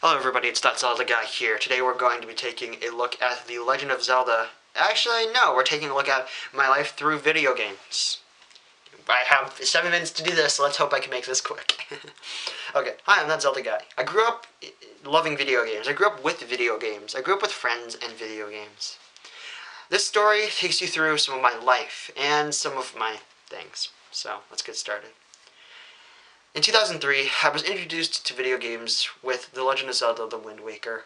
Hello everybody, it's That Zelda Guy here. Today we're going to be taking a look at The Legend of Zelda. Actually, no, we're taking a look at my life through video games. I have 7 minutes to do this, so let's hope I can make this quick. Okay, hi, I'm That Zelda Guy. I grew up loving video games. I grew up with video games. I grew up with friends and video games. This story takes you through some of my life and some of my things. So, let's get started. In 2003, I was introduced to video games with The Legend of Zelda: The Wind Waker.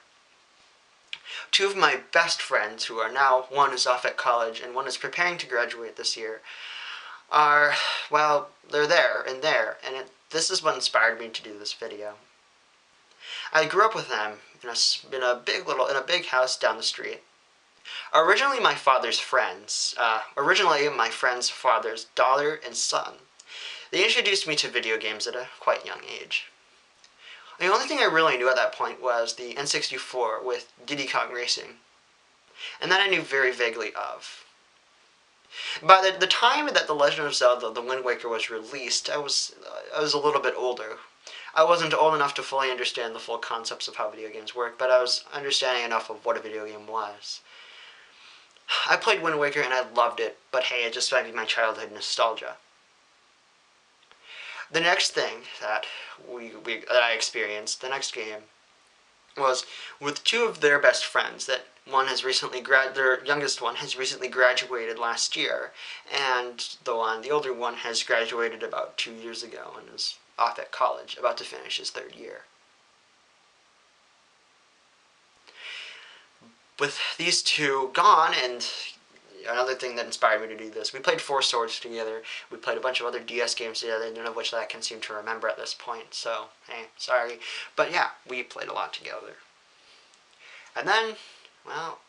Two of my best friends, who are now, one is off at college and one is preparing to graduate this year, they're there, and this is what inspired me to do this video. I grew up with them in a big house down the street. Originally my father's friends, my friend's father's daughter and son. They introduced me to video games at a quite young age. The only thing I really knew at that point was the N64 with Diddy Kong Racing, and that I knew very vaguely of. By the time that The Legend of Zelda: The Wind Waker was released, I was a little bit older. I wasn't old enough to fully understand the full concepts of how video games work, but I was understanding enough of what a video game was. I played Wind Waker and I loved it, but hey, it just might be my childhood nostalgia. The next thing that I experienced, the next game, was with two of their best friends. That one has recently their youngest one has recently graduated last year, and the older one has graduated about 2 years ago and is off at college, about to finish his 3rd year. With these two gone, and another thing that inspired me to do this, we played Four Swords together. We played a bunch of other DS games together, none of which I can seem to remember at this point, so, hey, sorry. But yeah, we played a lot together. And then, well,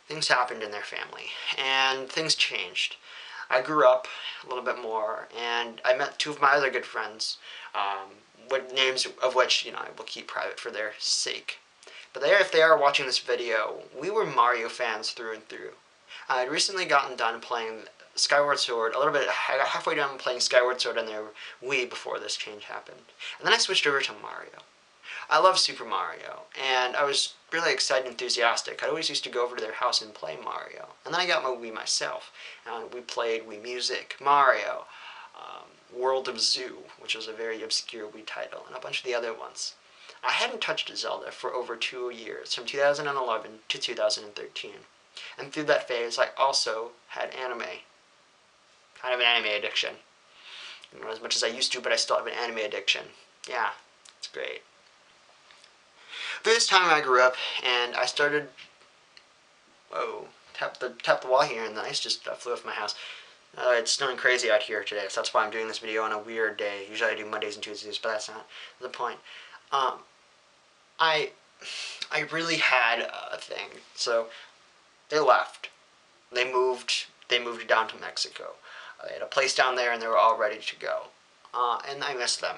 things happened in their family, and things changed. I grew up a little bit more, and I met two of my other good friends, names of which, I will keep private for their sake. But if they are watching this video, we were Mario fans through and through. I had recently gotten done playing Skyward Sword, I got halfway done playing Skyward Sword on their Wii before this change happened. And then I switched over to Mario. I love Super Mario, and I was really excited and enthusiastic. I always used to go over to their house and play Mario. And then I got my Wii myself, and we played Wii Music, Mario, World of Zoo, which was a very obscure Wii title, and a bunch of the other ones. I hadn't touched Zelda for over 2 years, from 2011 to 2013. And through that phase, I also had anime. Kind of an anime addiction. Not as much as I used to, but I still have an anime addiction. Yeah, it's great. Through this time I grew up, and I started... Whoa, tap the wall here, and the ice just flew off my house. It's snowing crazy out here today, so that's why I'm doing this video on a weird day. Usually I do Mondays and Tuesdays, but that's not the point. I really had a thing. So they left. They moved down to Mexico. They had a place down there, and they were all ready to go. And I missed them.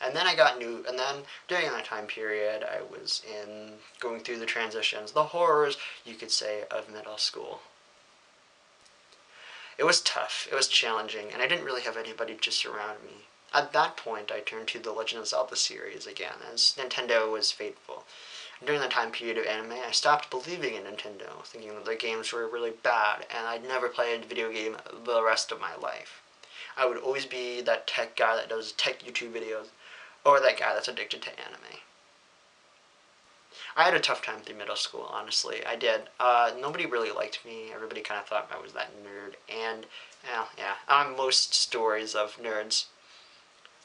And then and then during that time period, I was going through the transitions, the horrors, you could say, of middle school. It was tough, it was challenging, and I didn't really have anybody to surround me. At that point, I turned to the Legend of Zelda series again, as Nintendo was faithful. During the time period of anime, I stopped believing in Nintendo, thinking that the games were really bad, and I'd never play a video game the rest of my life. I would always be that tech guy that does tech YouTube videos, or that guy that's addicted to anime. I had a tough time through middle school, honestly. I did. Nobody really liked me. Everybody kind of thought I was that nerd, and, yeah, I'm most stories of nerds.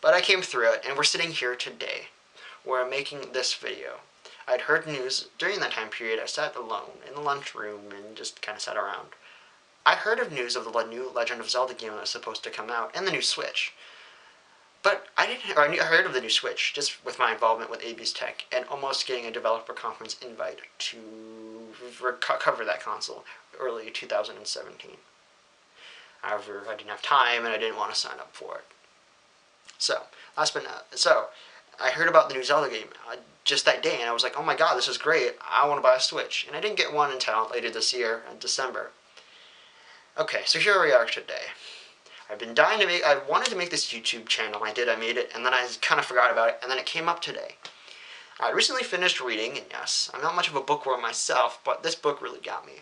But I came through it, and we're sitting here today. We're making this video. I'd heard news during that time period. I sat alone in the lunchroom and just kind of sat around. I heard of news of the new Legend of Zelda game that was supposed to come out, and the new Switch. But I heard of the new Switch just with my involvement with AB's Tech, and almost getting a developer conference invite to cover that console early 2017. However, I didn't have time, and I didn't want to sign up for it. So I heard about the new Zelda game just that day, and I was like, oh my god, this is great, I want to buy a Switch. And I didn't get one until later this year, in December. Okay, so here we are today. I wanted to make this YouTube channel, I made it, and then I kind of forgot about it, and then it came up today. I recently finished reading, and yes, I'm not much of a bookworm myself, but this book really got me.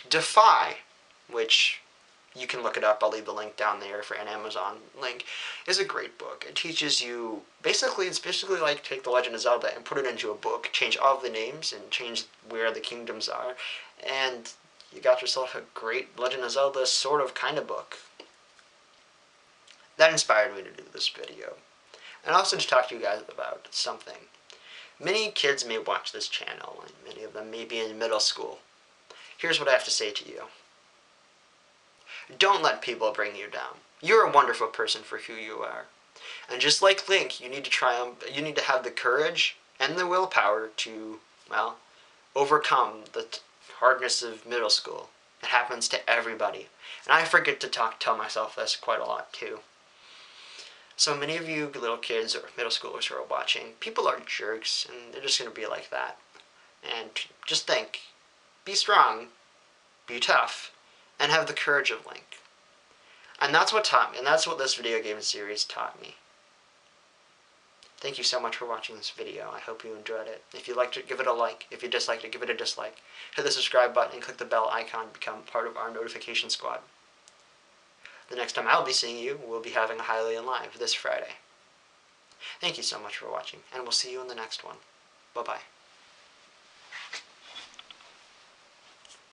Defy, which you can look it up. I'll leave the link down there for an Amazon link. Is a great book. It teaches you it's basically like take the Legend of Zelda and put it into a book, change all of the names and change where the kingdoms are, and you got yourself a great Legend of Zelda sort of kind of book. That inspired me to do this video. And also to talk to you guys about something. Many kids may watch this channel, and many of them may be in middle school. Here's what I have to say to you. Don't let people bring you down. You're a wonderful person for who you are. And just like Link, you need to have the courage and the willpower to, well, overcome the hardness of middle school. It happens to everybody. And I forget to tell myself this quite a lot too. So many of you little kids or middle schoolers who are watching, people are jerks and they're just going to be like that. And just think, be strong, be tough, and have the courage of Link. And that's what taught me, and that's what this video game series taught me. Thank you so much for watching this video. I hope you enjoyed it. If you liked it, give it a like. If you disliked it, give it a dislike. Hit the subscribe button and click the bell icon to become part of our notification squad. The next time I'll be seeing you, we'll be having a Hylian Live this Friday. Thank you so much for watching, and we'll see you in the next one. Bye-bye.